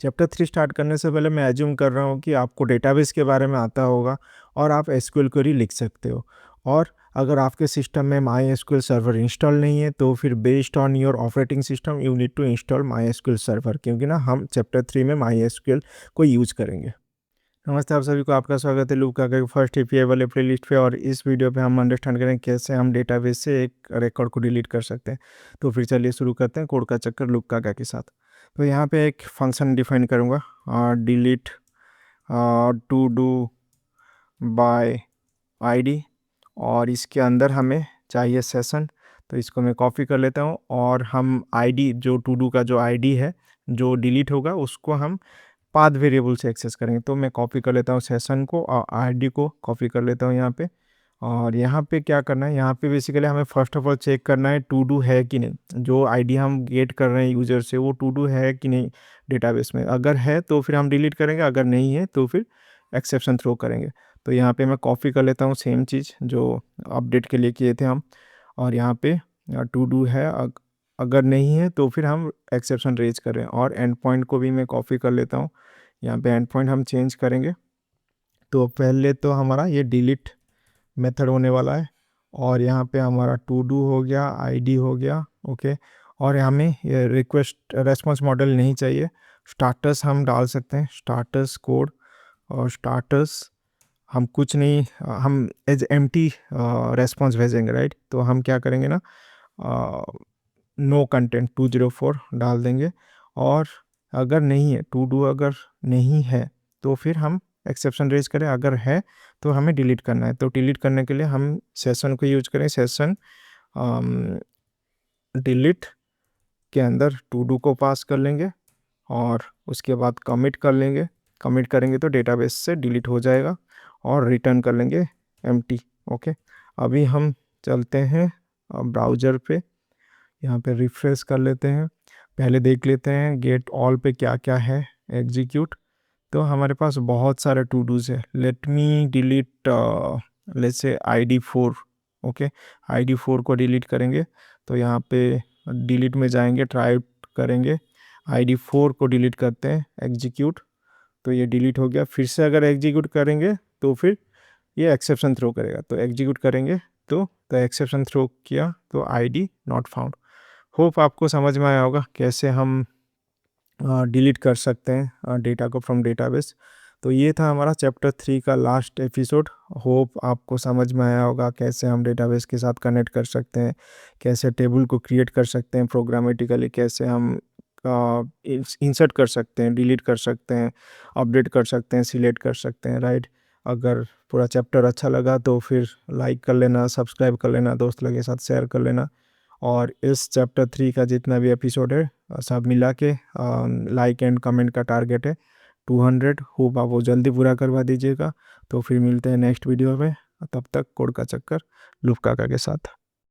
Chapter 3 start करने से पहले मैं एज्यूम कर रहा हूँ कि आपको डेटाबेस के बारे में आता होगा और आप एसक्यूएल क्वेरी लिख सकते हो। और अगर आपके सिस्टम में MySQL सर्वर इंस्टॉल नहीं है तो फिर based on your operating system you need to install MySQL server, क्योंकि ना हम चैप्टर 3 में MySQL को यूज़ करेंगे। नमस्ते आप सभी को, आपका स्वागत है लूका के फर्स्ट एपीआई वाले प्लेलिस्ट पे। और इस वीडियो पे हम अंडरस्टैंड करेंगे कैसे हम डेटाबेस से एक रिकॉर्ड को डिलीट कर सकते हैं। तो फिर चलिए शुरू करते हैं कोड का चक्कर लूका के साथ। तो यहाँ पे एक फंक्शन डिफाइन करूँगा delete to do by ID, और इसके अंदर हमें चाहिए सेशन। तो इसको मैं कॉपी कर लेता हूँ और हम आईडी जो टू डू का जो आईडी है जो डिलीट होगा उसको हम पाथ वेरिएबल से एक्सेस करेंगे। तो मैं कॉपी कर लेता हूँ सेशन को और आईडी को कॉपी कर लेता हूँ यहाँ पे। और यहाँ पे क्या करना है, यहाँ पे बेसिकली हमें फर्स्ट ऑफ ऑल चेक करना है टू डू है कि नहीं। जो आईडी हम गेट कर रहे हैं यूज़र से वो टू डू है कि नहीं डेटाबेस में। अगर है तो फिर हम डिलीट करेंगे, अगर नहीं है तो फिर एक्सेप्शन थ्रो करेंगे। तो यहाँ पे मैं कॉपी कर लेता हूँ सेम चीज़ जो अपडेट के लिए किए थे हम। और यहाँ पे टू डू है, अगर नहीं है तो फिर हम एक्सेप्शन रेज करें। और एंड पॉइंट को भी मैं कॉपी कर लेता हूँ, यहाँ पे एंड पॉइंट हम चेंज करेंगे। तो पहले तो हमारा ये डिलीट मेथड होने वाला है और यहाँ पे हमारा टू डू हो गया, आईडी हो गया, ओके। और हमें ये रिक्वेस्ट रेस्पॉन्स मॉडल नहीं चाहिए। स्टार्टर्स हम डाल सकते हैं, स्टार्टर्स कोड। और स्टार्टर्स हम कुछ नहीं, हम एज एम्प्टी रेस्पॉन्स भेजेंगे, राइट। तो हम क्या करेंगे ना, नो कंटेंट 204 डाल देंगे। और अगर नहीं है टू डू, अगर नहीं है तो फिर हम एक्सेप्शन रेज करें, अगर है तो हमें डिलीट करना है। तो डिलीट करने के लिए हम सेशन को यूज करें, सेशन डिलीट के अंदर टू डू को पास कर लेंगे और उसके बाद कमिट कर लेंगे। कमिट करेंगे तो डेटाबेस से डिलीट हो जाएगा और रिटर्न कर लेंगे एम्प्टी, ओके। अभी हम चलते हैं ब्राउज़र पे, यहाँ पे रिफ्रेश कर लेते हैं। पहले देख लेते हैं गेट ऑल पे क्या क्या है, एग्जीक्यूट। तो हमारे पास बहुत सारे टू डूज है। Let me delete let's say ID4, okay. ID4 को डिलीट करेंगे तो यहाँ पे डिलीट में जाएंगे, ट्राई करेंगे, ID4 को डिलीट करते हैं, एग्जीक्यूट। तो ये डिलीट हो गया। फिर से अगर एग्जीक्यूट करेंगे तो फिर ये एक्सेप्शन थ्रो करेगा। तो एग्जीक्यूट करेंगे तो एक्सेप्शन थ्रो किया तो ID नॉट फाउंड। होप आपको समझ में आया होगा कैसे हम डिलीट कर सकते हैं डेटा को फ्रॉम डेटाबेस। तो ये था हमारा चैप्टर 3 का लास्ट एपिसोड। होप आपको समझ में आया होगा कैसे हम डेटाबेस के साथ कनेक्ट कर सकते हैं, कैसे टेबल को क्रिएट कर सकते हैं प्रोग्रामेटिकली, कैसे हम इंसर्ट कर सकते हैं, डिलीट कर सकते हैं, अपडेट कर सकते हैं, सिलेक्ट कर सकते हैं, राइट। अगर पूरा चैप्टर अच्छा लगा तो फिर लाइक कर लेना, सब्सक्राइब कर लेना, दोस्त लोगों के साथ शेयर कर लेना। और इस चैप्टर 3 का जितना भी एपिसोड है सब मिला के लाइक एंड कमेंट का टारगेट है 200। होप आप वो जल्दी पूरा करवा दीजिएगा। तो फिर मिलते हैं नेक्स्ट वीडियो में, तब तक कोड का चक्कर लूप काका के साथ।